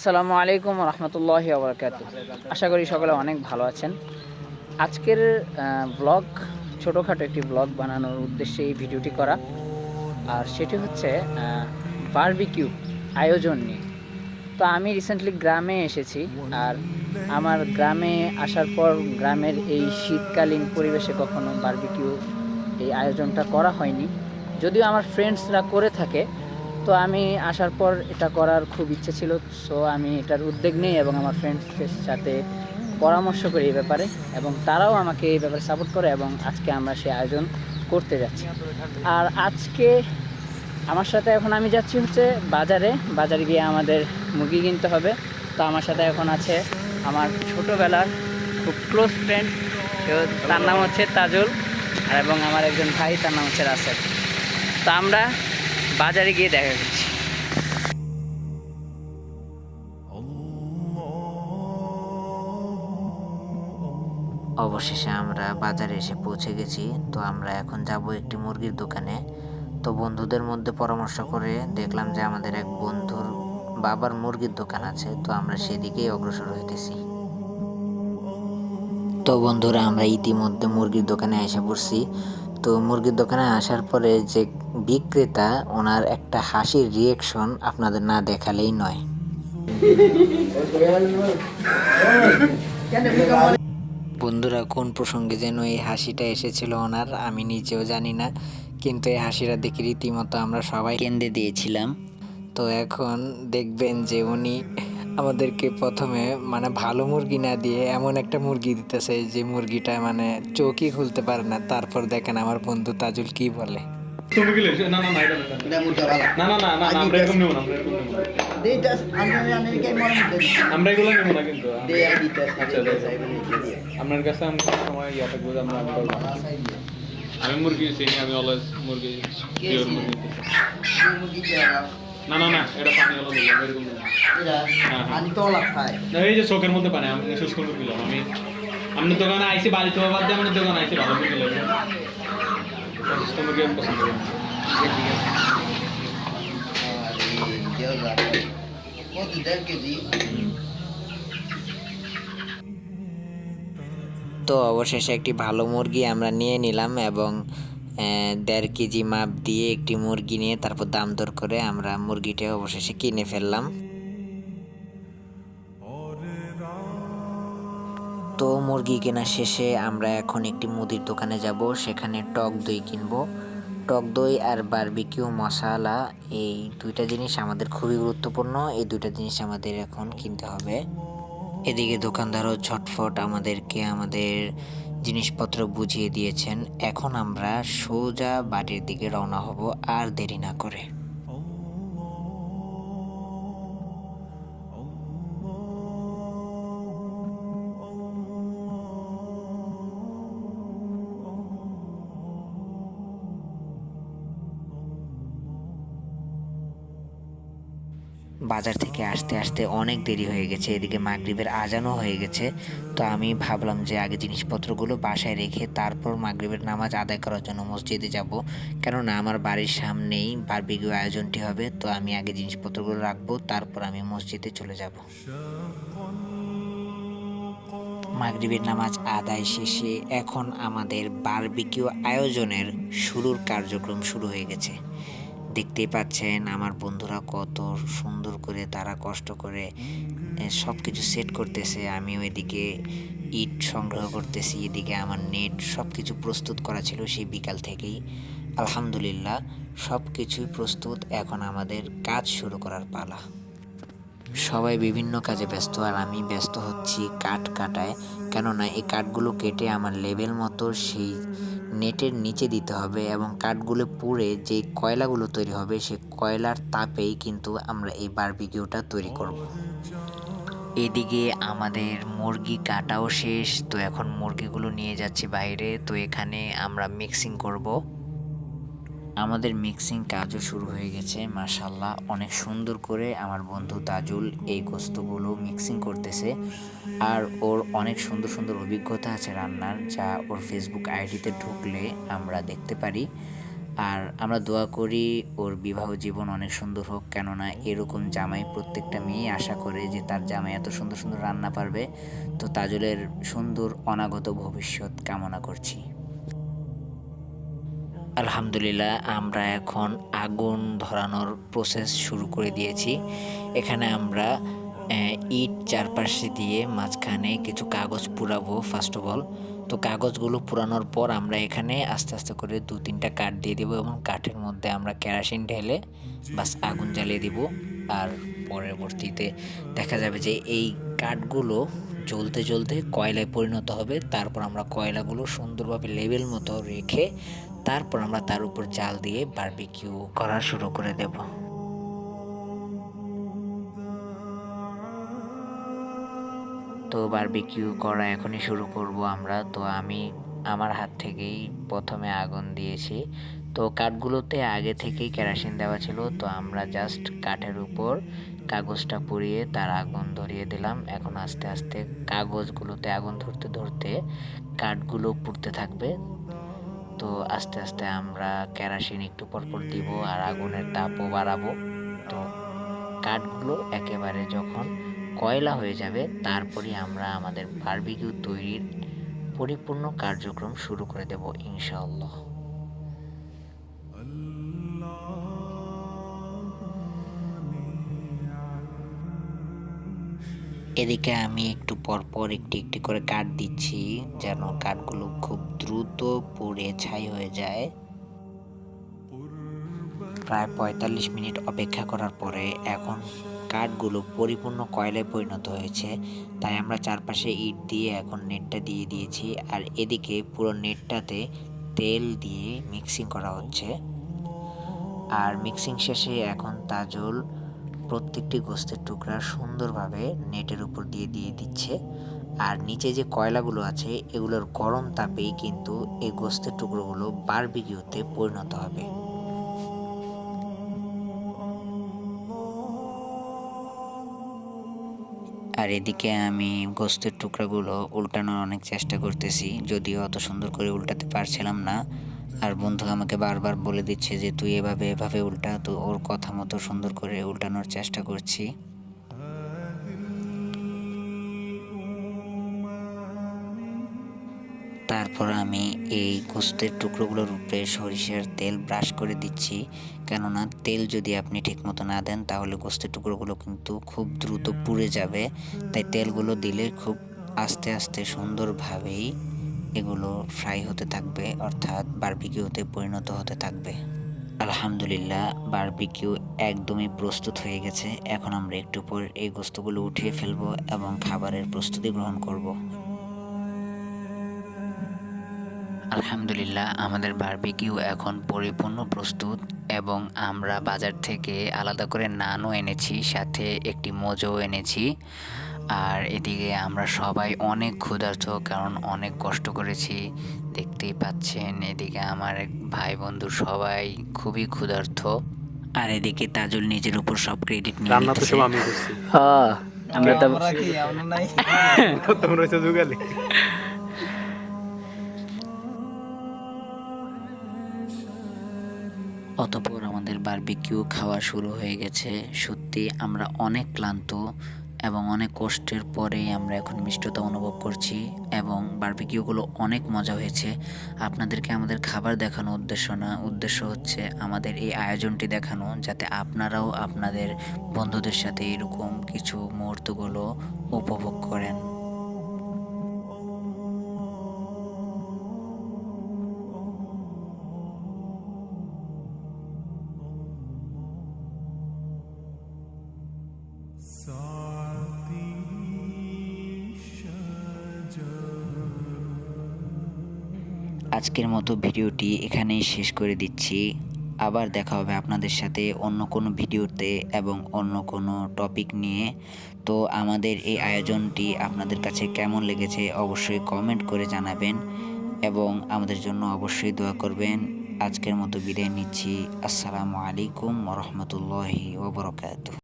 আসসালামু আলাইকুম রহমতুল্লাহি ওয়া বারাকাতুহু। আশা করি সকলে অনেক ভালো আছেন। আজকের ব্লগ ছোটোখাটো একটি ব্লগ বানানোর উদ্দেশ্যে এই ভিডিওটি করা। আর সেটি হচ্ছে বারবিকিউ আয়োজন নিয়ে। তো আমি রিসেন্টলি গ্রামে এসেছি। আর আমার গ্রামে আসার পর গ্রামের এই শীতকালীন পরিবেশে কখনো বারবিকিউ এই আয়োজনটা করা হয়নি। যদিও আমার ফ্রেন্ডসরা করে থাকে, তো আমি আসার পর এটা করার খুব ইচ্ছে ছিল। সো আমি এটার উদ্যোগ নিই এবং আমার ফ্রেন্ডসদের সাথে পরামর্শ করি এই ব্যাপারে, এবং তারাও আমাকে এই ব্যাপারে সাপোর্ট করে এবং আজকে আমরা সেই আয়োজন করতে যাচ্ছি। আর আজকে আমার সাথে এখন আমি যাচ্ছি হচ্ছে বাজারে গিয়ে আমাদের মুরগি কিনতে হবে। তো আমার সাথে এখন আছে আমার ছোটোবেলার খুব ক্লোজ ফ্রেন্ড, তার নাম হচ্ছে তাজুল, আর এবং আমার একজন ভাই, তার নাম হচ্ছে রাসেল। তো আমরা বাজারে গিয়ে দেখা করছি। অবশেষে আমরা বাজারে এসে পৌঁছে গেছি। তো আমরা এখন যাব একটি মুরগির দোকানে। তো বন্ধুদের মধ্যে পরামর্শ করে দেখলাম যে আমাদের এক বন্ধুর বাবার মুরগির দোকান আছে, তো আমরা সেদিকেই অগ্রসর হইতেছি। তো বন্ধুরা, আমরা ইতিমধ্যে মুরগির দোকানে এসে পড়ছি। তো মুরগির দোকানে আসার পরে যে বিক্রেতা, ওনার একটা হাসির রিয়েকশন আপনাদের না দেখালেই নয়। বন্ধুরা, কোন প্রসঙ্গে যেন এই হাসিটা এসেছিল ওনার, আমি নিজেও জানি না, কিন্তু এই হাসিটা দেখে রীতিমতো আমরা সবাই কেঁদে দিয়েছিলাম। তো এখন দেখবেন যে উনি আমাদেরকে প্রথমে ভালো মুরগি না দিয়ে এমন একটা মুরগি দিতেছে যে মুরগিটা চোখই খুলতে পারে না। তারপর দেখেন আমার বন্ধু তাজুল কি বলে। আমি মুরগি চিনি, আমি অলওয়েজ মুরগি পিওর মুরগি। না না না, এটা পানি হলো দিলাম এরকম না। পানি তো অলাপ খায় না, এই যে চোখের মধ্যে পানি, আমি শুষ্ক করে দিলাম। আমি আপনার দোকানে আইসি, বাড়িতে বাদ দিয়ে আপনার দোকানে আইসি ভালো মুরগি লাগে। অসুস্থ মুরগি আমি পছন্দ করি। তো অবশেষে একটি ভালো মুরগি আমরা নিয়ে নিলাম এবং 1.5 কেজি মাপ দিয়ে একটি মুরগি নিয়ে তারপর দাম দর করে আমরা মুরগিটা অবশেষে কিনে ফেললাম। তো মুরগি কেনা শেষে আমরা এখন একটি মুদির দোকানে যাব, সেখানে টক দই কিনবো। টক দই আর বারবিকিউ মশলা, এই দুইটা জিনিস আমাদের খুবই গুরুত্বপূর্ণ। এই দুইটা জিনিস আমাদের এখন কিনতে হবে। এদিকে দোকানদারও ঝটফট আমাদেরকে আমাদের জিনিসপত্র বুঝিয়ে দিয়েছেন। এখন আমরা সোজা বাড়ির দিকে রওনা হব, আর দেরি না করে। বাজার থেকে আসতে আসতে অনেক দেরি হয়ে গেছে, এদিকে মাগরিবের আজানও হয়ে গেছে। তো আমি ভাবলাম যে আগে জিনিসপত্রগুলো বাসায় রেখে তারপর মাগরিবের নামাজ আদায় করার জন্য মসজিদে যাব, কেননা আমার বাড়ির সামনেই বারবিকিউ আয়োজনটি হবে। তো আমি আগে জিনিসপত্রগুলো রাখবো, তারপর আমি মসজিদে চলে যাব। মাগরিবের নামাজ আদায় শেষে এখন আমাদের বারবিকিউ আয়োজনের শুরুর কার্যক্রম শুরু হয়ে গেছে। দেখতেই পাচ্ছেন আমার বন্ধুরা কত সুন্দর করে তারা কষ্ট করে সব কিছু সেট করতেছে। আমি ওইদিকে ইট সংগ্রহ করতেছি, এদিকে আমার নেট, সব কিছু প্রস্তুত করা ছিল সেই বিকাল থেকেই। আলহামদুলিল্লাহ সব কিছুই প্রস্তুত, এখন আমাদের কাজ শুরু করার পালা। সবাই বিভিন্ন কাজে ব্যস্ত, আর আমি ব্যস্ত হচ্ছি কাঠ কাটায়, কেননা এই কাঠগুলো কেটে আমার লেবেল মতো সেই নেটের নিচে দিতে হবে এবং কাঠগুলো পুড়ে যে কয়লাগুলো তৈরি হবে সেই কয়লার তাপেই কিন্তু আমরা এই বারবিকিউটা তৈরি করব। এদিকে আমাদের মুরগি কাটাও শেষ, তো এখন মুরগিগুলো নিয়ে যাচ্ছি বাইরে। তো এখানে আমরা মিক্সিং করব। আমাদের মিক্সিং কাজও শুরু হয়ে গেছে। মাশাআল্লাহ, অনেক সুন্দর করে আমার বন্ধু তাজুল এই গোস্তগুলো মিক্সিং করতেছে। আর ওর অনেক সুন্দর সুন্দর অভিজ্ঞতা আছে রান্নার, যা ওর ফেসবুক আইডিতে ঢুকলে আমরা দেখতে পারি। আর আমরা দোয়া করি ওর বিবাহ জীবন অনেক সুন্দর হোক, কেননা এরকম জামাই প্রত্যেকটা মেয়ে আশা করে যে তার জামাই এত সুন্দর সুন্দর রান্না পারবে। তো তাজুলের সুন্দর অনাগত ভবিষ্যৎ কামনা করছি। আলহামদুলিল্লাহ, আমরা এখন আগুন ধরানোর প্রসেস শুরু করে দিয়েছি। এখানে আমরা ইট চারপাশে দিয়ে মাঝখানে কিছু কাগজ পুরাবো ফার্স্ট অফ অল। তো কাগজগুলো পুরানোর পর আমরা এখানে আস্তে আস্তে করে 2-3টা কাঠ দিয়ে দেবো এবং কাঠের মধ্যে আমরা কেরোসিন ঢেলে বাস আগুন জ্বালিয়ে দিব। আর পরবর্তীতে দেখা যাবে যে এই কাঠগুলো জ্বলতে জ্বলতে কয়লায় পরিণত হবে। তারপর আমরা কয়লাগুলো সুন্দরভাবে লেবেল মতো রেখে তারপর আমরা তার উপর জাল দিয়ে বারবিকিউ করা শুরু করে দেব। তো বারবিকিউ করা এখনই শুরু করব আমরা। তো আমি আমার হাত থেকেই প্রথমে আগুন দিয়েছি। তো কাঠগুলোতে আগে থেকেই কেরোসিন দেওয়া ছিল, তো আমরা জাস্ট কাঠের উপর কাগজটা পুড়িয়ে তার আগুন ধরিয়ে দিলাম। এখন আস্তে আস্তে কাগজগুলোতে আগুন ধরতে ধরতে কাঠগুলো পুড়তে থাকবে। তো আস্তে আস্তে আমরা কেরোসিন একটু পরপর দিব আর আগুনের তাপও বাড়াবো। তো কাঠগুলো একেবারে যখন কয়লা হয়ে যাবে তারপরে আমরা আমাদের বারবিকিউ তৈরির পরিপূর্ণ কার্যক্রম শুরু করে দেব ইনশাআল্লাহ। এদিকে আমি একটু পরপর একটি একটি করে কাঠ দিচ্ছি যেন কাঠগুলো খুব দ্রুত পুড়ে ছাই হয়ে যায়। প্রায় 45 মিনিট অপেক্ষা করার পরে এখন কাঠগুলো পরিপূর্ণ কয়লায় পরিণত হয়েছে। তাই আমরা চারপাশে ইট দিয়ে এখন নেটটা দিয়ে দিয়েছি। আর এদিকে পুরো নেটটাতে তেল দিয়ে মিক্সিং করা হচ্ছে। আর মিক্সিং শেষে এখন তাজুল প্রত্যেকটি গোস্তের টুকরা সুন্দরভাবে নেটের উপর দিয়ে দিয়ে দিচ্ছে। আর নিচে যে কয়লাগুলো আছে এগুলোর গরম তাপেই কিন্তু এই গোস্তের টুকরোগুলো বারবিকিউতে পরিণত হবে। আর এদিকে আমি গোস্তের টুকরাগুলো উল্টানোর অনেক চেষ্টা করতেছি, যদিও অত সুন্দর করে উল্টাতে পারছিলাম না। আর বন্ধু আমাকে বারবার বলে দিচ্ছে যে তুই এভাবে এভাবে উল্টা। তো ওর কথা মতো সুন্দর করে উল্টানোর চেষ্টা করছি। তারপর আমি এই গোস্তের টুকরোগুলোর উপরে সরিষার তেল ব্রাশ করে দিচ্ছি, কেননা তেল যদি আপনি ঠিকমতো না দেন তাহলে গোস্তের টুকরোগুলো কিন্তু খুব দ্রুত পুড়ে যাবে। তাই তেলগুলো দিলে খুব আস্তে আস্তে সুন্দরভাবেই এগুলো ফ্রাই হতে থাকবে, অর্থাৎ বারবিকিউতে পরিণত হতে থাকবে। আলহামদুলিল্লাহ, বারবিকিউ একদমই প্রস্তুত হয়ে গেছে। এখন আমরা একটু পর এই গোস্তগুলো উঠিয়ে ফেলবো এবং খাবারের প্রস্তুতি গ্রহণ করব। আলহামদুলিল্লাহ, আমাদের বারবিকিউ এখন পরিপূর্ণ প্রস্তুত এবং আমরা বাজার থেকে আলাদা করে নানও এনেছি, সাথে একটি মোজও এনেছি। আর এদিকে আমরা সবাই অনেক ক্ষুধার্ত, কারণ অনেক কষ্ট করেছি, দেখতেই পাচ্ছেন। এদিকে আমার ভাই বন্ধু সবাই খুবই ক্ষুধার্ত। আর এদিকে তাজুল নিজের উপর সব ক্রেডিট নিয়ে রান্না তো নিতেছে। সব আমি করছি। হ্যাঁ, আমরা তো তোমরা হইছো জুগালি। অতঃপর আমাদের বারবিকিউ খাওয়া শুরু হয়ে গেছে। সত্যি আমরা অনেক ক্লান্ত এবং অনেক কষ্টের পরেই আমরা এখন মিষ্টতা অনুভব করছি এবং বারবিকিউগুলো অনেক মজা হয়েছে। আপনাদেরকে আমাদের খাবার দেখানো উদ্দেশ্য না, উদ্দেশ্য হচ্ছে আমাদের এই আয়োজনটি দেখানো, যাতে আপনারাও আপনাদের বন্ধুদের সাথে এরকম কিছু মুহূর্তগুলো উপভোগ করেন। আজকের মতো ভিডিওটি এখানেই শেষ করে দিচ্ছি। আবার দেখা হবে আপনাদের সাথে অন্য কোনো ভিডিওতে এবং অন্য কোনো টপিক নিয়ে। তো আমাদের এই আয়োজনটি আপনাদের কাছে কেমন লেগেছে অবশ্যই কমেন্ট করে জানাবেন এবং আমাদের জন্য অবশ্যই দোয়া করবেন। আজকের মতো বিদায় নিচ্ছি। আসসালামু আলাইকুম ওয়া রাহমাতুল্লাহি ওয়া বারাকাতুহু।